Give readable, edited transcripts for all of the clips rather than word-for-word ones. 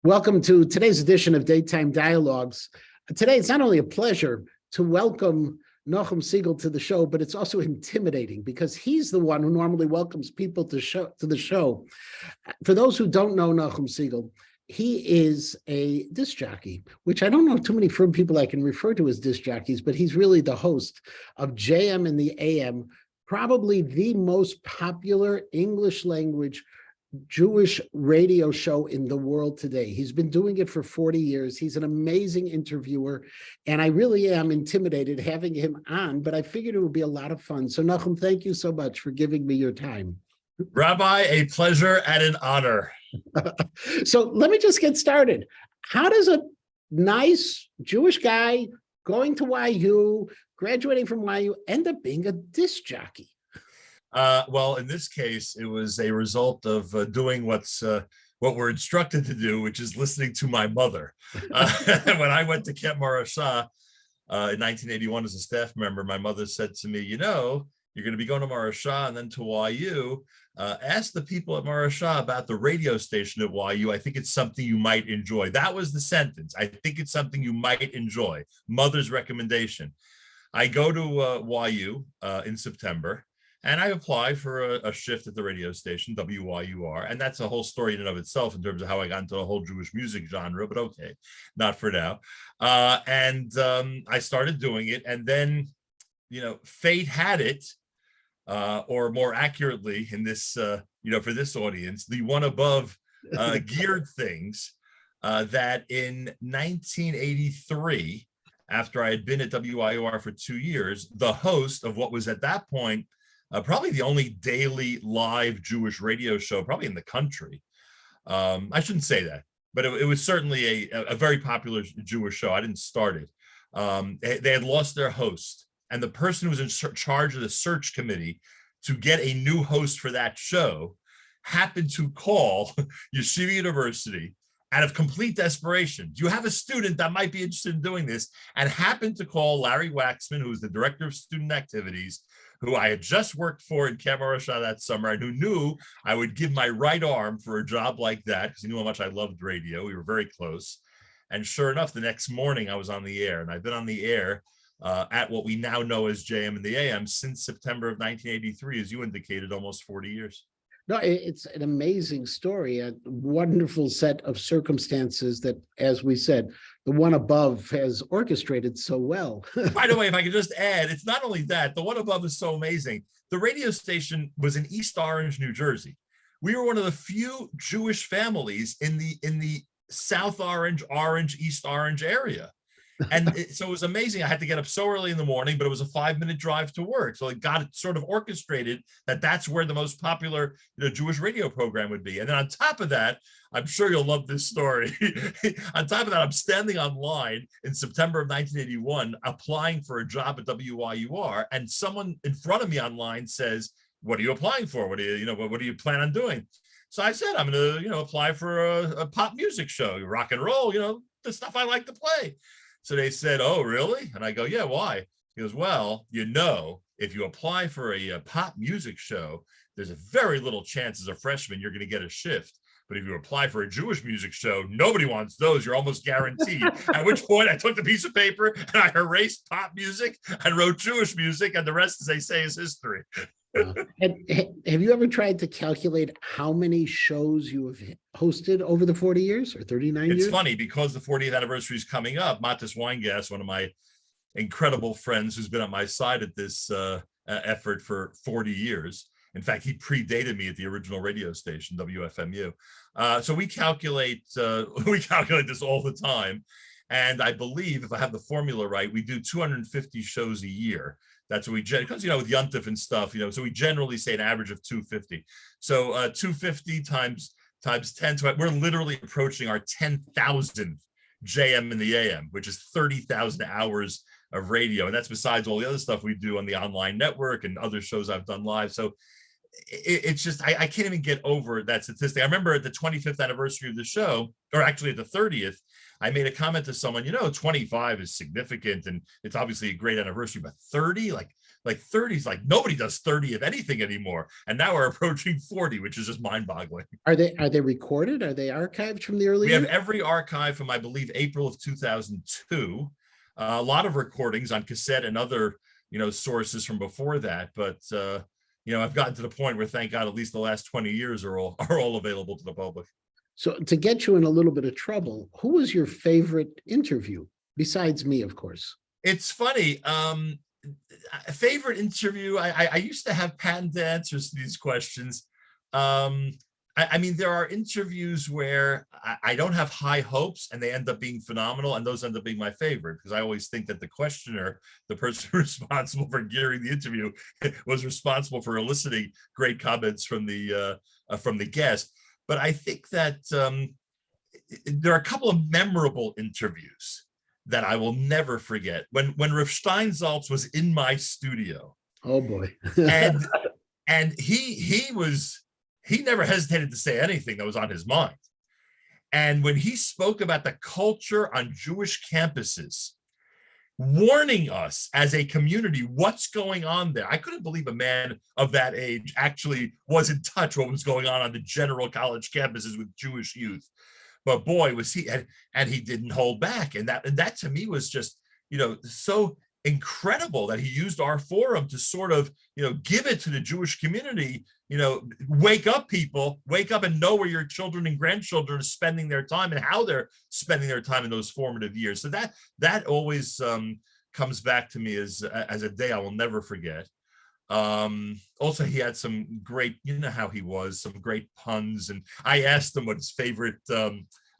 Welcome to today's edition of Daytime Dialogues. Today, it's not only a pleasure to welcome Nachum Segal to the show, but it's also intimidating because he's the one who normally welcomes people to the show. For those who don't know Nachum Segal, he is a disc jockey, which I don't know too many people I can refer to as disc jockeys, but he's really the host of JM in the AM, probably the most popular English language Jewish radio show in the world today. He's been doing it for 40 years. He's an amazing interviewer, and I really am intimidated having him on, but I figured it would be a lot of fun. So Nachum, thank you so much for giving me your time. Rabbi, a pleasure and an honor. So let me just get started. How does a nice Jewish guy going to YU, graduating from YU, end up being a disc jockey? Well, in this case, it was a result of doing what we're instructed to do, which is listening to my mother. When I went to Camp Marashah in 1981 as a staff member, my mother said to me, you're going to be going to Marashah and then to YU. Ask the people at Marashah about the radio station at YU. I think it's something you might enjoy. That was the sentence. I think it's something you might enjoy. Mother's recommendation. I go to YU in September. And I apply for a shift at the radio station, WYUR. And that's a whole story in and of itself in terms of how I got into the whole Jewish music genre, but okay, not for now. I started doing it. And then, fate had it, or more accurately in this, for this audience, the one above geared things that in 1983, after I had been at WYUR for 2 years, the host of what was at that point probably the only daily live Jewish radio show, probably in the country. I shouldn't say that, but it was certainly a very popular Jewish show. I didn't start it. They had lost their host, and the person who was in charge of the search committee to get a new host for that show happened to call Yeshiva University out of complete desperation. Do you have a student that might be interested in doing this? And happened to call Larry Waxman, who was the director of student activities, who I had just worked for in Camp Marashah that summer, and who knew I would give my right arm for a job like that because he knew how much I loved radio. We were very close. And sure enough, the next morning I was on the air, and I've been on the air at what we now know as JM in the AM since September of 1983, as you indicated, almost 40 years. No, it's an amazing story, a wonderful set of circumstances that, as we said, the one above has orchestrated so well. By the way, if I could just add, it's not only that, the one above is so amazing. The radio station was in East Orange, New Jersey. We were one of the few Jewish families in the South Orange, East Orange area. And so it was amazing. I had to get up so early in the morning, but it was a 5-minute drive to work. So it got it sort of orchestrated that that's where the most popular Jewish radio program would be. And then on top of that, I'm sure you'll love this story. On top of that, I'm standing online in September of 1981, applying for a job at WYUR. And someone in front of me online says, what are you applying for? What do you plan on doing? So I said, I'm going to, apply for a pop music show, rock and roll, the stuff I like to play. So they said, oh, really? And I go, yeah, why? He goes, well, if you apply for a pop music show, there's a very little chance as a freshman you're going to get a shift. But if you apply for a Jewish music show, nobody wants those. You're almost guaranteed. At which point I took the piece of paper and I erased pop music and wrote Jewish music. And the rest, as they say, is history. Have you ever tried to calculate how many shows you have hosted over the 40 years or 39 years? It's funny because the 40th anniversary is coming up. Matis Weingas, one of my incredible friends who's been on my side at this effort for 40 years. In fact, he predated me at the original radio station, WFMU. So we calculate this all the time. And I believe, if I have the formula right, we do 250 shows a year. That's what we, because, with Yontif and stuff, so we generally say an average of 250. So 250 times 10, we're literally approaching our 10,000th JM in the AM, which is 30,000 hours of radio. And that's besides all the other stuff we do on the online network and other shows I've done live. So it's just, I can't even get over that statistic. I remember at the 25th anniversary of the show, or actually at the 30th, I made a comment to someone, 25 is significant and it's obviously a great anniversary, but 30, like like 30s, like nobody does 30 of anything anymore. And now we're approaching 40, which is just mind-boggling. Are they recorded? Are they archived from the early We have years? every archive from, I believe, April of 2002. A lot of recordings on cassette and other, sources from before that. But, I've gotten to the point where, thank God, at least the last 20 years are all available to the public. So to get you in a little bit of trouble, who was your favorite interview besides me, of course? It's funny. Favorite interview. I used to have patent answers to these questions. I mean, there are interviews where I don't have high hopes and they end up being phenomenal, and those end up being my favorite, because I always think that the questioner, the person responsible for gearing the interview, was responsible for eliciting great comments from the guest. But I think that there are a couple of memorable interviews that I will never forget. When Rav Steinsaltz was in my studio. Oh boy. and he never hesitated to say anything that was on his mind. And when he spoke about the culture on Jewish campuses, warning us as a community what's going on there, I couldn't believe a man of that age actually was in touch with what was going on the general college campuses with Jewish youth. But boy, was he, and he didn't hold back. And that to me was just, so incredible that he used our forum to sort of, give it to the Jewish community, wake up, people, wake up and know where your children and grandchildren are spending their time and how they're spending their time in those formative years. So that always comes back to me as a day I will never forget. Also, he had some great, how he was, some great puns. And I asked him what his favorite,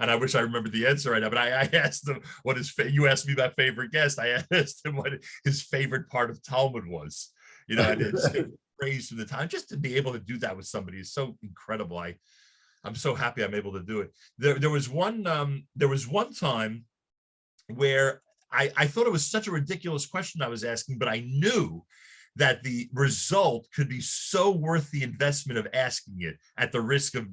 and I wish I remember the answer right now, but I asked him what you asked me about favorite guest. I asked him what his favorite part of Talmud was, and his praise from the time. Just to be able to do that with somebody is so incredible. I'm so happy I'm able to do it. There was one time where I thought it was such a ridiculous question I was asking, but I knew that the result could be so worth the investment of asking it at the risk of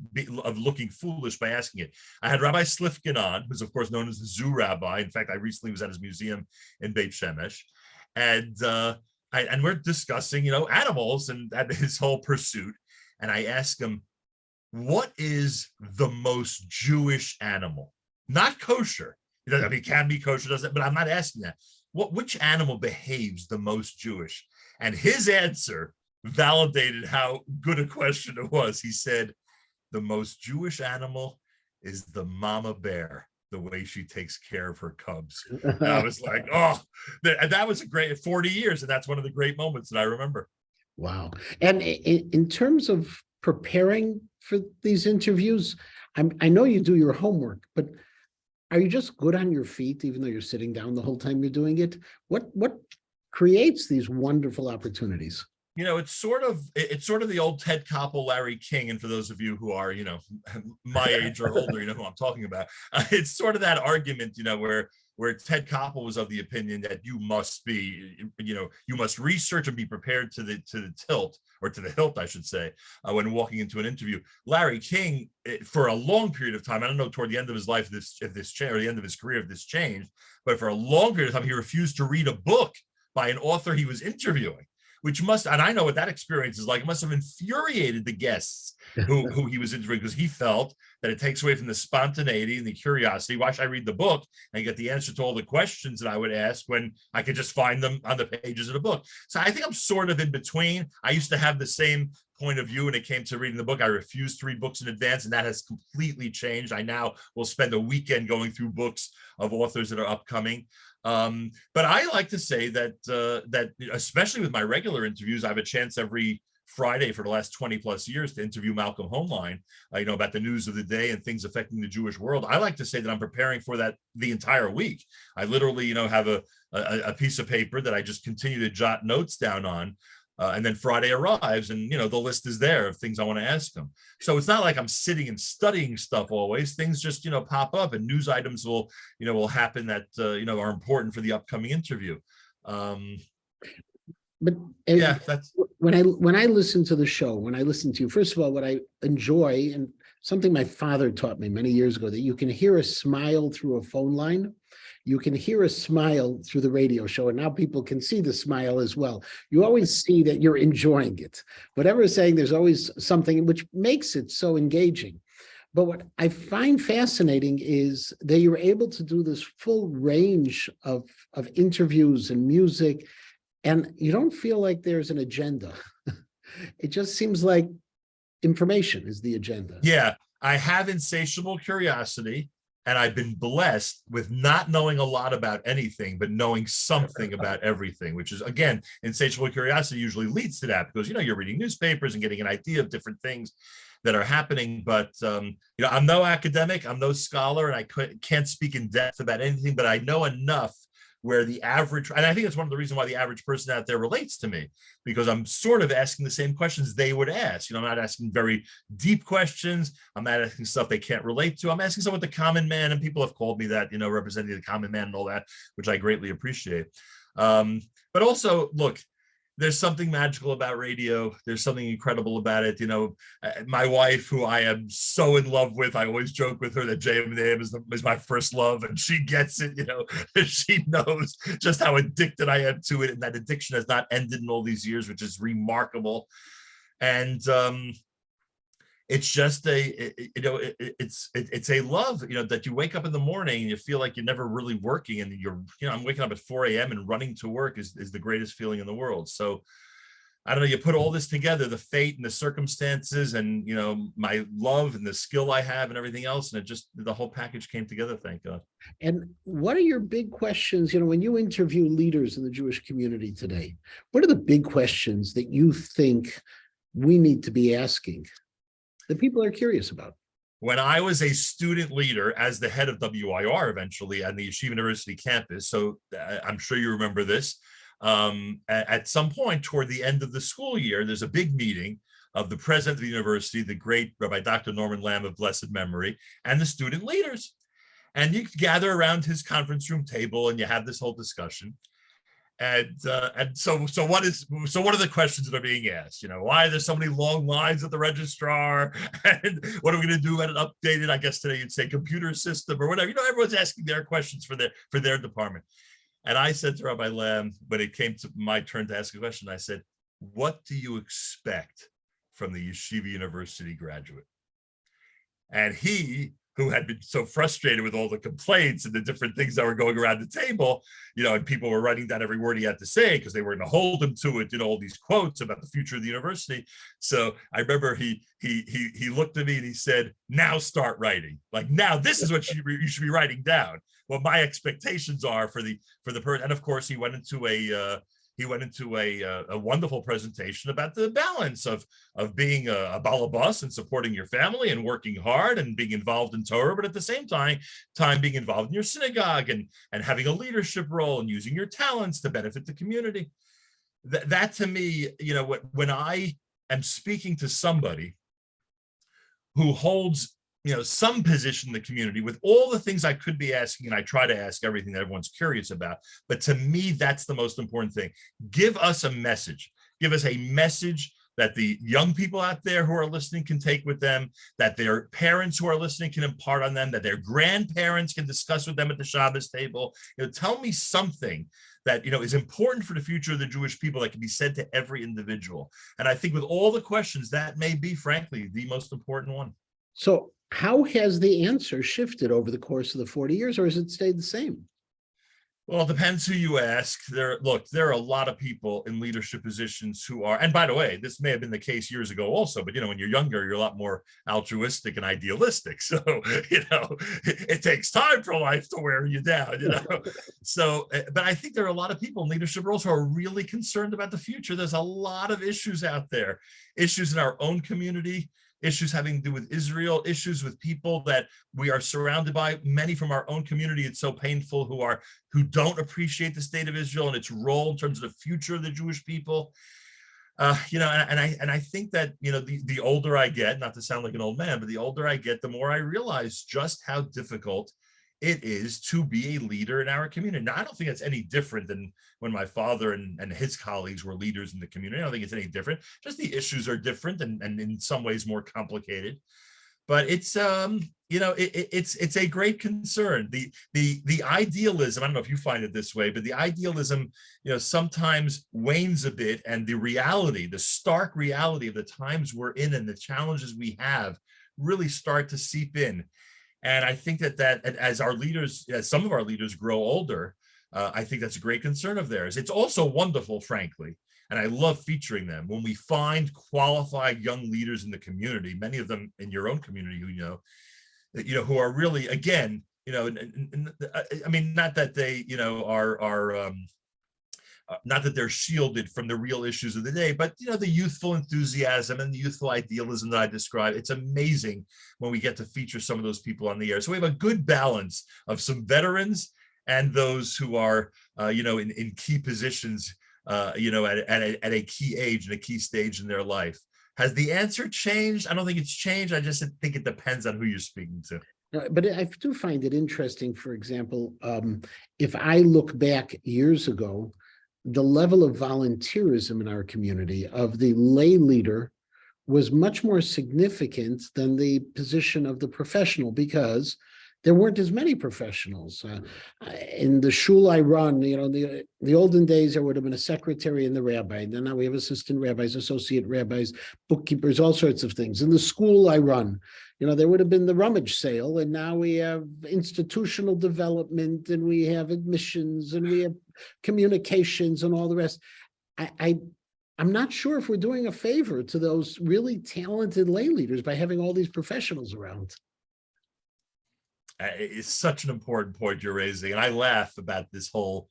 looking foolish by asking it. I had Rabbi Slifkin on, who's of course known as the zoo rabbi. In fact, I recently was at his museum in Beit Shemesh, and we're discussing, animals and his whole pursuit. And I asked him, what is the most Jewish animal? Not kosher. I mean, it can be kosher, doesn't it? But I'm not asking that. Which animal behaves the most Jewish? And his answer validated how good a question it was. He said, the most Jewish animal is the mama bear, the way she takes care of her cubs. And I was like, oh, that was a great 40 years. And that's one of the great moments that I remember. Wow. And in terms of preparing for these interviews, I know you do your homework, but are you just good on your feet, even though you're sitting down the whole time you're doing it? What creates these wonderful opportunities? It's sort of the old Ted Koppel, Larry King, and for those of you who are, my age or older, you know who I'm talking about. It's sort of that argument, where Ted Koppel was of the opinion that you must research and be prepared to the tilt, or to the hilt, I should say, when walking into an interview. Larry King, for a long period of time, I don't know, toward the end of his life, or the end of his career, if this changed, but for a long period of time, he refused to read a book by an author he was interviewing, which and I know what that experience is like, it must have infuriated the guests who he was interviewing, because he felt that it takes away from the spontaneity and the curiosity. Why should I read the book and get the answer to all the questions that I would ask when I could just find them on the pages of the book? So I think I'm sort of in between. I used to have the same point of view when it came to reading the book. I refused to read books in advance, and that has completely changed. I now will spend a weekend going through books of authors that are upcoming. But I like to say that especially with my regular interviews, I have a chance every Friday for the last 20 plus years to interview Malcolm Homeline, about the news of the day and things affecting the Jewish world. I like to say that I'm preparing for that the entire week. I literally, have a piece of paper that I just continue to jot notes down on. And then Friday arrives and, the list is there of things I want to ask them. So it's not like I'm sitting and studying stuff always. Things just, pop up, and news items will happen that, are important for the upcoming interview. But yeah, that's when I listen to the show, when I listen to you, first of all, what I enjoy, and something my father taught me many years ago, that you can hear a smile through a phone line. You can hear a smile through the radio show, and now people can see the smile as well. You always see that you're enjoying it. Whatever is saying, there's always something which makes it so engaging. But what I find fascinating is that you're able to do this full range of interviews and music, and you don't feel like there's an agenda. It just seems like information is the agenda. Yeah, I have insatiable curiosity, and I've been blessed with not knowing a lot about anything, but knowing something about everything, which is, again, insatiable curiosity usually leads to that, because, you're reading newspapers and getting an idea of different things that are happening. But, I'm no academic, I'm no scholar, and I can't speak in depth about anything, but I know enough where the average, and I think it's one of the reasons why the average person out there relates to me, because I'm sort of asking the same questions they would ask. I'm not asking very deep questions. I'm not asking stuff they can't relate to. I'm asking stuff with the common man, and people have called me that, representing the common man and all that, which I greatly appreciate. But also, look, there's something magical about radio. There's something incredible about it. My wife, who I am so in love with, I always joke with her that JM is my first love, and she gets it. She knows just how addicted I am to it, and that addiction has not ended in all these years, which is remarkable. And it's just it's a love, that you wake up in the morning and you feel like you're never really working, and I'm waking up at 4 a.m. and running to work is the greatest feeling in the world. So I don't know, you put all this together, the fate and the circumstances, and my love and the skill I have and everything else, and the whole package came together, thank God. And what are your big questions, when you interview leaders in the Jewish community today? What are the big questions that you think we need to be asking, that people are curious about? When I was a student leader as the head of WIR eventually on the Yeshiva University campus, so I'm sure you remember this, at some point toward the end of the school year, there's a big meeting of the president of the university, the great Rabbi Dr. Norman Lamb of blessed memory, and the student leaders. And you gather around his conference room table and you have this whole discussion. And so what are the questions that are being asked? Why are there so many long lines at the registrar? And what are we going to do at an updated, I guess today you'd say, computer system or whatever? Everyone's asking their questions for their department. And I said to Rabbi Lamb, when it came to my turn to ask a question, I said, "What do you expect from the Yeshiva University graduate?" And he, who had been so frustrated with all the complaints and the different things that were going around the table, and people were writing down every word he had to say because they were going to hold him to it, all these quotes about the future of the university. So I remember he looked at me and he said, "Now start writing. Like, now this is what you should be writing down. What my expectations are for the person." And of course, he went into a wonderful presentation about the balance of being a balabas and supporting your family and working hard and being involved in Torah, but at the same time being involved in your synagogue and having a leadership role and using your talents to benefit the community. That to me, when I am speaking to somebody who holds some position in the community, with all the things I could be asking, and I try to ask everything that everyone's curious about, but to me, that's the most important thing. Give us a message. Give us a message that the young people out there who are listening can take with them, that their parents who are listening can impart on them, that their grandparents can discuss with them at the Shabbos table. Tell me something that is important for the future of the Jewish people that can be said to every individual. And I think with all the questions, that may be, frankly, the most important one. So how has the answer shifted over the course of the 40 years, or has it stayed the same? Well, it depends who you ask. There are a lot of people in leadership positions who are, and by the way, this may have been the case years ago also, but when you're younger, you're a lot more altruistic and idealistic. So, it takes time for life to wear you down, So, but I think there are a lot of people in leadership roles who are really concerned about the future. There's a lot of issues out there, issues in our own community, issues having to do with Israel, issues with people that we are surrounded by, many from our own community. It's so painful, who don't appreciate the state of Israel and its role in terms of the future of the Jewish people. And I think that, the older I get, not to sound like an old man, but the older I get, the more I realize just how difficult it is to be a leader in our community. Now, I don't think it's any different than when my father and his colleagues were leaders in the community. I don't think it's any different. Just the issues are different and in some ways more complicated. but it's it's a great concern. The idealism, I don't know if you find it this way, but the idealism, sometimes wanes a bit, and the reality, the stark reality of the times we're in and the challenges we have really start to seep in. And I think that as our leaders, as some of our leaders grow older, I think that's a great concern of theirs. It's also wonderful, frankly, and I love featuring them when we find qualified young leaders in the community, many of them in your own community who are really, again, I mean, not that they, are not that they're shielded from the real issues of the day, but the youthful enthusiasm and the youthful idealism that I described. It's amazing when we get to feature some of those people on the air. So we have a good balance of some veterans and those who are, in key positions, at a key age and a key stage in their life. Has the answer changed? I don't think it's changed. I just think it depends on who you're speaking to. But I do find it interesting, for example, if I look back years ago, the level of volunteerism in our community of the lay leader was much more significant than the position of the professional, because there weren't as many professionals. In the shul I run, the olden days, there would have been a secretary and the rabbi. And now we have assistant rabbis, associate rabbis, bookkeepers, all sorts of things. In the school I run, there would have been the rummage sale, and now we have institutional development, and we have admissions, and we have communications, and all the rest. I'm not sure if we're doing a favor to those really talented lay leaders by having all these professionals around. It's such an important point you're raising, and I laugh about this whole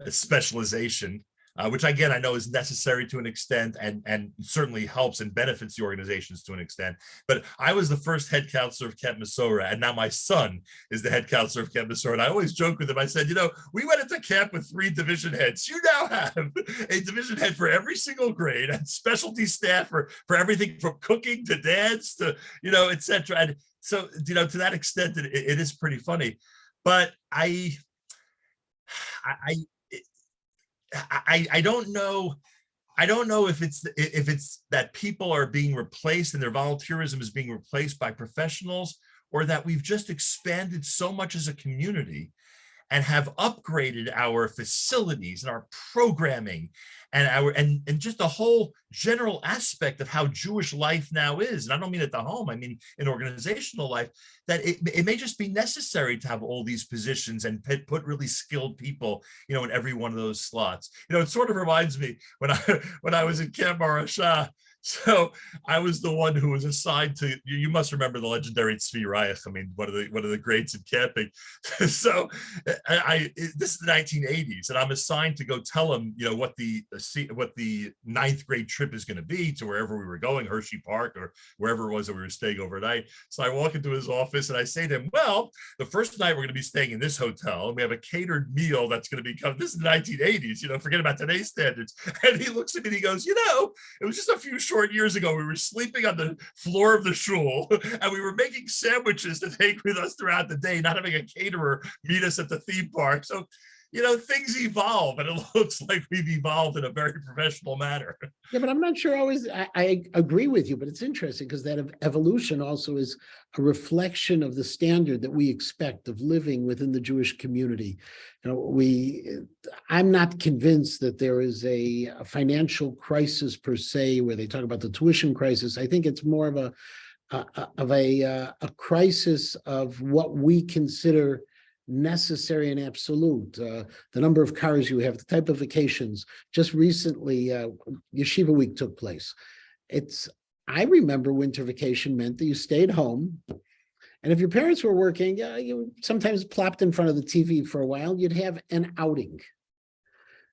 specialization, which again I know is necessary to an extent, and certainly helps and benefits the organizations to an extent. But I was the first head counselor of Camp Mesorah, and now my son is the head counselor of Camp Mesorah. And I always joke with him. I said, we went into camp with 3 division heads. You now have a division head for every single grade, and specialty staff for everything from cooking to dance to etc. And so, to that extent, it is pretty funny. But I don't know. I don't know if it's that people are being replaced and their volunteerism is being replaced by professionals, or that we've just expanded so much as a community and have upgraded our facilities and our programming and just the whole general aspect of how Jewish life now is. And I don't mean at the home, I mean in organizational life, that it may just be necessary to have all these positions and put really skilled people, in every one of those slots. It sort of reminds me when I was in Camp Marashah. So I was the one who was assigned to. You must remember the legendary Tzvi Reich. I mean, one of the greats in camping. So this is the 1980s, and I'm assigned to go tell him, what the 9th grade trip is going to be to wherever we were going, Hershey Park or wherever it was that we were staying overnight. So I walk into his office and I say to him, "Well, the first night we're going to be staying in this hotel, and we have a catered meal that's going to be coming." This is the 1980s. Forget about today's standards. And he looks at me and he goes, "It was just a few short years ago, we were sleeping on the floor of the shul, and we were making sandwiches to take with us throughout the day, not having a caterer meet us at the theme park." So, things evolve, and it looks like we've evolved in a very professional manner. Yeah, but I'm not sure always I agree with you, but it's interesting because that evolution also is a reflection of the standard that we expect of living within the Jewish community. I'm not convinced that there is a financial crisis per se, where they talk about the tuition crisis. I think it's more of a crisis of what we consider necessary and absolute. The number of cars you have, the type of vacations. Just recently, Yeshiva Week took place. I remember winter vacation meant that you stayed home, and if your parents were working, you sometimes plopped in front of the TV for a while. You'd have an outing.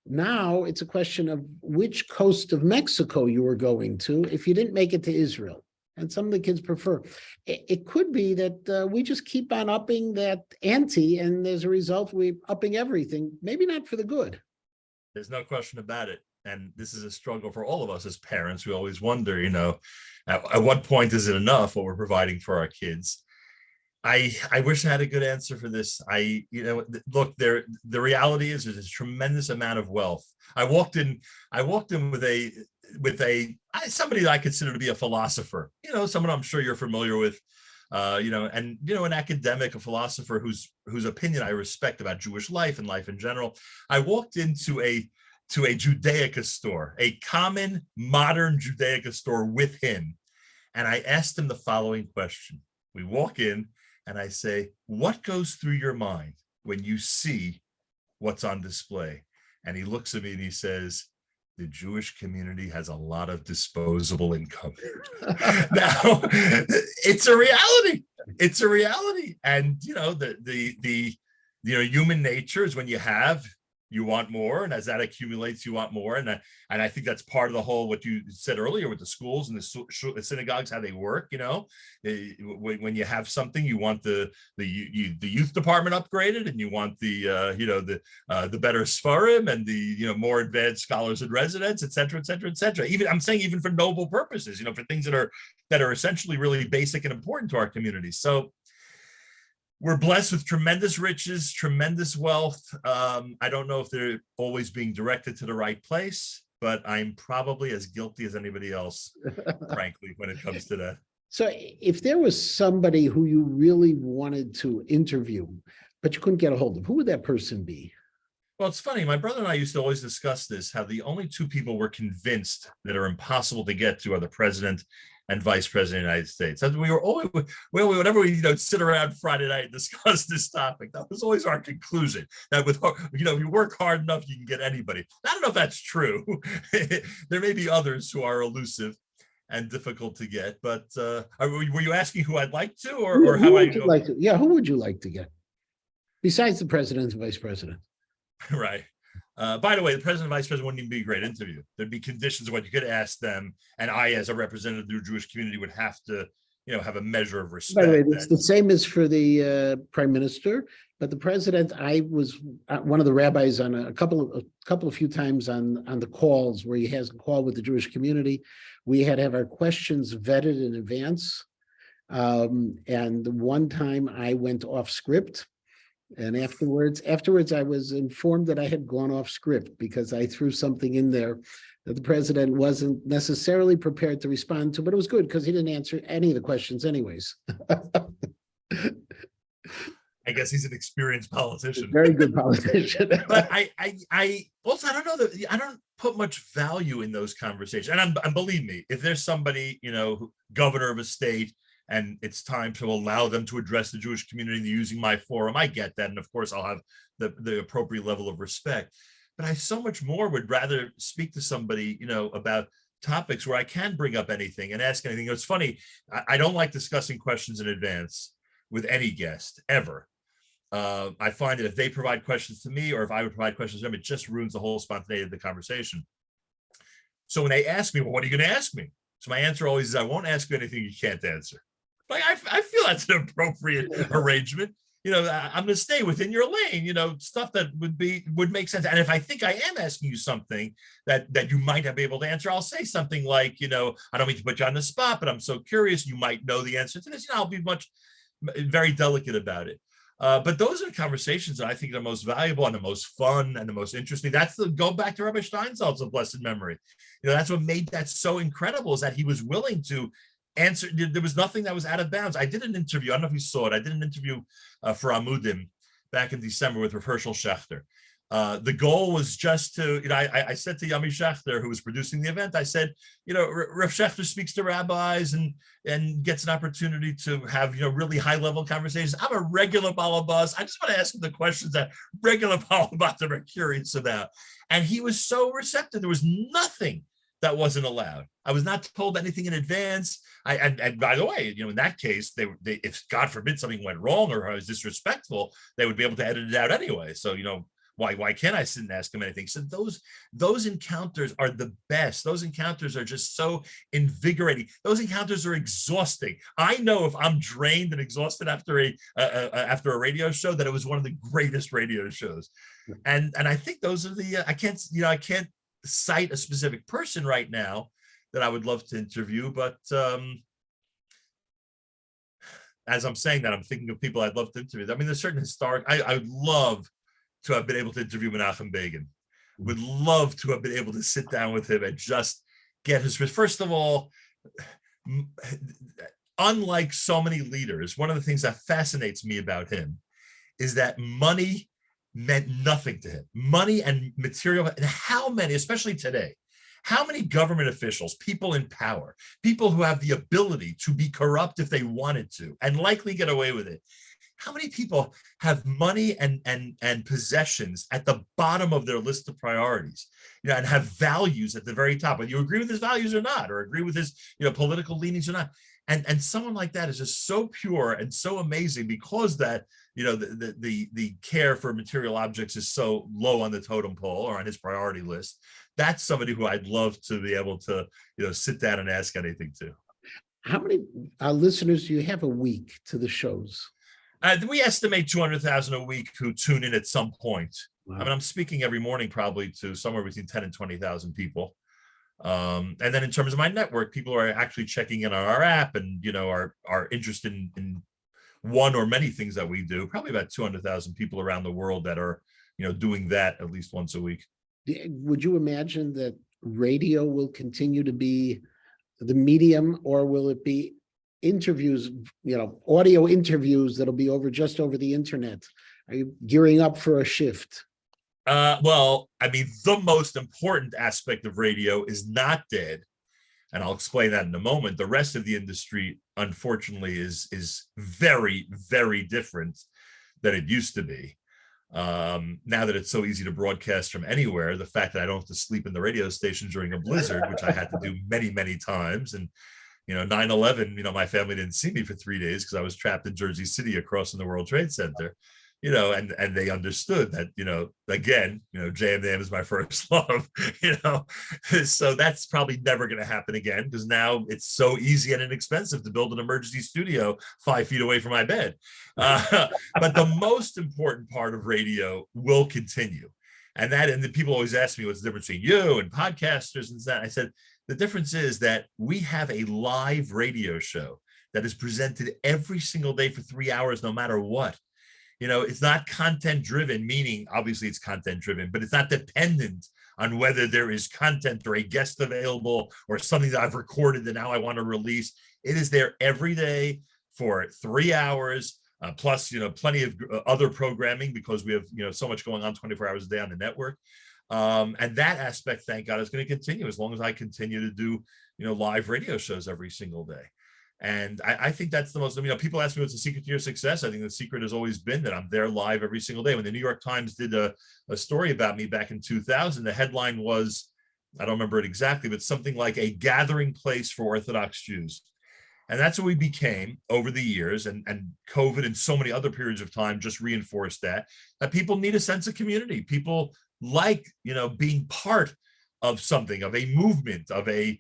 Now it's a question of which coast of Mexico you were going to if you didn't make it to Israel. And some of the kids prefer. It could be that we just keep on upping that ante, and as a result, we're upping everything, maybe not for the good. There's no question about it. And this is a struggle for all of us as parents. We always wonder, at what point is it enough what we're providing for our kids? I wish I had a good answer for this. Look, the reality is there's a tremendous amount of wealth. I walked in with somebody that I consider to be a philosopher, someone I'm sure you're familiar with, An academic, a philosopher whose opinion I respect about Jewish life and life in general. I walked into a Judaica store, a common modern Judaica store with him. And I asked him the following question. We walk in and I say, what goes through your mind when you see what's on display? And he looks at me and he says, the Jewish community has a lot of disposable income. Now, it's a reality. It's a reality. And, the human nature is when you want more, and as that accumulates, you want more, and I think that's part of the whole what you said earlier with the schools and the synagogues, how they work. When you have something, you want the youth department upgraded, and you want the better Sfarim and the more advanced scholars in residence, et cetera, et cetera, et cetera. Even I'm saying even for noble purposes, for things that are essentially really basic and important to our communities. So we're blessed with tremendous riches, tremendous wealth. I don't know if they're always being directed to the right place, but I'm probably as guilty as anybody else, frankly, when it comes to that. So if there was somebody who you really wanted to interview, but you couldn't get a hold of, who would that person be? Well, it's funny. My brother and I used to always discuss this, how the only two people we're convinced that are impossible to get to are the president and vice president of the United States. And we were always, whenever we sit around Friday night and discuss this topic, that was always our conclusion, that with if you work hard enough, you can get anybody. I don't know if that's true. There may be others who are elusive and difficult to get, but were you asking who I'd like to, or how I go? Yeah, who would you like to get besides the president and vice president? Right. By the way, the president and vice president wouldn't even be a great interview. There'd be conditions of what you could ask them, and I, as a representative of the Jewish community, would have to, have a measure of respect. By the way, it's the same as for the prime minister, but the president, I was one of the rabbis on a couple of few times on the calls where he has a call with the Jewish community. We had to have our questions vetted in advance, and one time I went off script. And afterwards, I was informed that I had gone off script because I threw something in there that the president wasn't necessarily prepared to respond to, but it was good because he didn't answer any of the questions anyways. I guess he's an experienced politician. Very good politician. But I also, I don't know that I don't put much value in those conversations. And believe me, if there's somebody, governor of a state, and it's time to allow them to address the Jewish community using my forum, I get that. And of course, I'll have the appropriate level of respect. But I so much more would rather speak to somebody, about topics where I can bring up anything and ask anything. It's funny, I don't like discussing questions in advance with any guest, ever. I find that if they provide questions to me, or if I would provide questions to them, it just ruins the whole spontaneity of the conversation. So when they ask me, well, what are you going to ask me? So my answer always is, I won't ask you anything you can't answer. Like, I feel that's an appropriate arrangement. I'm going to stay within your lane, stuff that would make sense. And if I think I am asking you something that you might not be able to answer, I'll say something like, I don't mean to put you on the spot, but I'm so curious, you might know the answer to this. I'll be very delicate about it. But those are the conversations that I think are the most valuable and the most fun and the most interesting. Go back to Rabbi Steinsaltz of blessed memory. That's what made that so incredible, is that he was willing to answer. There was nothing that was out of bounds. I did an interview. I don't know if you saw it. I did an interview for Amudim back in December with Rav Herschel Schachter. The goal was just to, I said to Yami Schachter, who was producing the event, I said, Rav Schachter speaks to rabbis and gets an opportunity to have, really high level conversations. I'm a regular balabas. I just want to ask him the questions that regular balabas are curious about. And he was so receptive. There was nothing that wasn't allowed. I was not told anything in advance. And by the way, in that case, they if God forbid something went wrong or I was disrespectful, they would be able to edit it out anyway. So, why can't I sit and ask him anything? So those encounters are the best. Those encounters are just so invigorating. Those encounters are exhausting. I know if I'm drained and exhausted after a radio show, that it was one of the greatest radio shows. And I think those are the I can't cite a specific person right now that I would love to interview, but as I'm saying that, I'm thinking of people I'd love to interview. I mean, there's certain historic. I would love to have been able to interview Menachem Begin. Would love to have been able to sit down with him and just get his. First of all, unlike so many leaders, one of the things that fascinates me about him is that money meant nothing to him. Money and material, and how many, especially today, how many government officials, people in power, people who have the ability to be corrupt if they wanted to and likely get away with it, how many people have money and possessions at the bottom of their list of priorities, and have values at the very top, whether you agree with his values or not, or agree with his, political leanings or not. And someone like that is just so pure and so amazing, because that, the care for material objects is so low on the totem pole or on his priority list. That's somebody who I'd love to be able to, sit down and ask anything to. How many listeners do you have a week to the shows? We estimate 200,000 a week who tune in at some point. Wow. I mean, I'm speaking every morning probably to somewhere between 10 and 20,000 people. And then in terms of my network, people are actually checking in on our app and, are interested in one or many things that we do. Probably about 200,000 people around the world that are, doing that at least once a week. Would you imagine that radio will continue to be the medium, or will it be interviews, audio interviews that'll be just over the internet? Are you gearing up for a shift? Well, I mean, the most important aspect of radio is not dead, and I'll explain that in a moment. The rest of the industry, unfortunately, is very, very different than it used to be. Now that it's so easy to broadcast from anywhere, the fact that I don't have to sleep in the radio station during a blizzard, which I had to do many, many times, and 9/11, my family didn't see me for 3 days because I was trapped in Jersey City across from the World Trade Center. And they understood that, again, JMDM is my first love, so that's probably never going to happen again, because now it's so easy and inexpensive to build an emergency studio 5 feet away from my bed. But the most important part of radio will continue. And the people always ask me, what's the difference between you and podcasters and that? I said, the difference is that we have a live radio show that is presented every single day for 3 hours, no matter what. It's not content driven, meaning obviously it's content driven, but it's not dependent on whether there is content or a guest available or something that I've recorded that now I want to release. It is there every day for 3 hours, plus, plenty of other programming, because we have, so much going on 24 hours a day on the network. And that aspect, thank God, is going to continue as long as I continue to do, live radio shows every single day. And I think that's the most, people ask me what's the secret to your success. I think the secret has always been that I'm there live every single day. When the New York Times did a story about me back in 2000, the headline was, I don't remember it exactly, but something like a gathering place for Orthodox Jews. And that's what we became over the years. And COVID and so many other periods of time just reinforced that people need a sense of community. People like, being part of something, of a movement, of a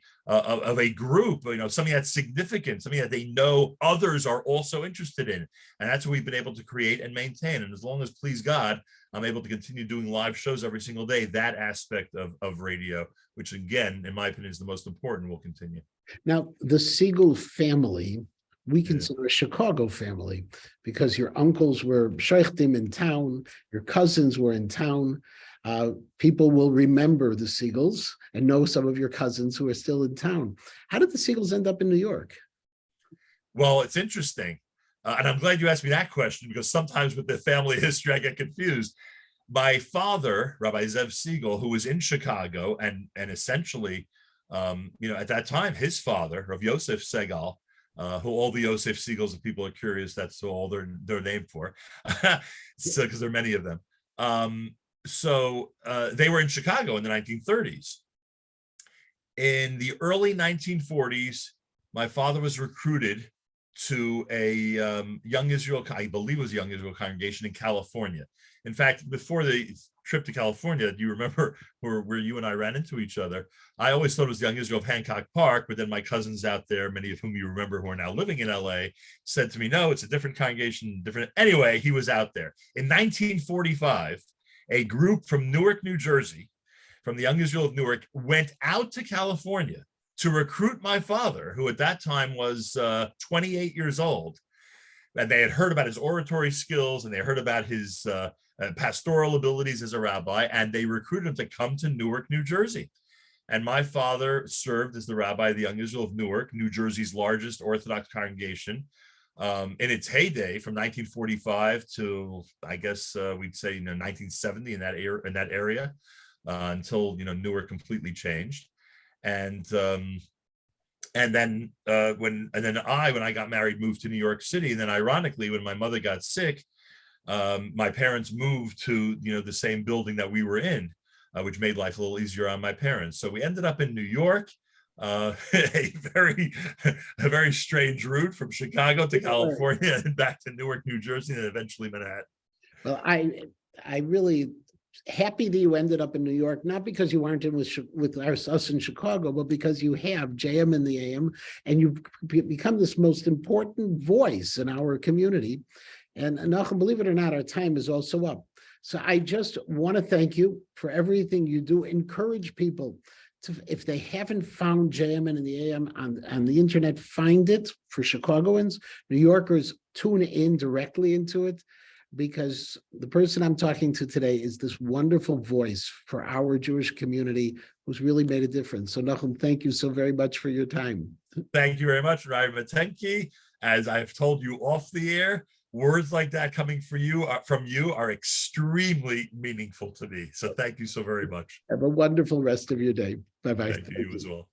group, something that's significant, something that they know others are also interested in. And that's what we've been able to create and maintain. And as long as, please God, I'm able to continue doing live shows every single day, that aspect of radio, which again, in my opinion, is the most important, will continue. Now, the Segal family, we consider a Chicago family, because your uncles were sheikhtim in town, your cousins were in town. People will remember the Segals and know some of your cousins who are still in town. How did the Segals end up in New York? Well, it's interesting. And I'm glad you asked me that question, because sometimes with the family history, I get confused. My father, Rabbi Zev Segal, who was in Chicago and essentially, at that time, his father, Rav Yosef Segal, who all the Yosef Segals, if people are curious, that's all they're named for. So, because there are many of them. So they were in Chicago in the 1930s. In the early 1940s, my father was recruited to a Young Israel, I believe it was a Young Israel congregation in California. In fact, before the trip to California, do you remember where you and I ran into each other? I always thought it was Young Israel of Hancock Park, but then my cousins out there, many of whom you remember who are now living in LA, said to me, no, it's a different congregation, different. Anyway, he was out there. In 1945, a group from Newark, New Jersey, from the Young Israel of Newark, went out to California to recruit my father, who at that time was 28 years old. And they had heard about his oratory skills, and they heard about his pastoral abilities as a rabbi, and they recruited him to come to Newark, New Jersey. And my father served as the rabbi of the Young Israel of Newark, New Jersey's largest Orthodox congregation, in its heyday from 1945 to, I guess we'd say, 1970 in that area, until Newark completely changed. And then when I got married, moved to New York City. And then ironically, when my mother got sick, my parents moved to the same building that we were in, which made life a little easier on my parents. So we ended up in New York, a very strange route from Chicago to California and back to Newark, New Jersey, and eventually Manhattan. Well, I really happy that you ended up in New York, not because you aren't in with us in Chicago, but because you have JM in the AM, and you've become this most important voice in our community. And Nachum, believe it or not, our time is also up. So I just want to thank you for everything you do. Encourage people to, if they haven't found JM in the AM on the internet, find it. For Chicagoans, New Yorkers, tune in directly into it, because the person I'm talking to today is this wonderful voice for our Jewish community who's really made a difference. So Nachum, thank you so very much for your time. Thank you very much, Rabbi Matenki. As I've told you off the air, words like that coming from you are extremely meaningful to me. So thank you so very much. Have a wonderful rest of your day. Bye-bye. Thank you as well.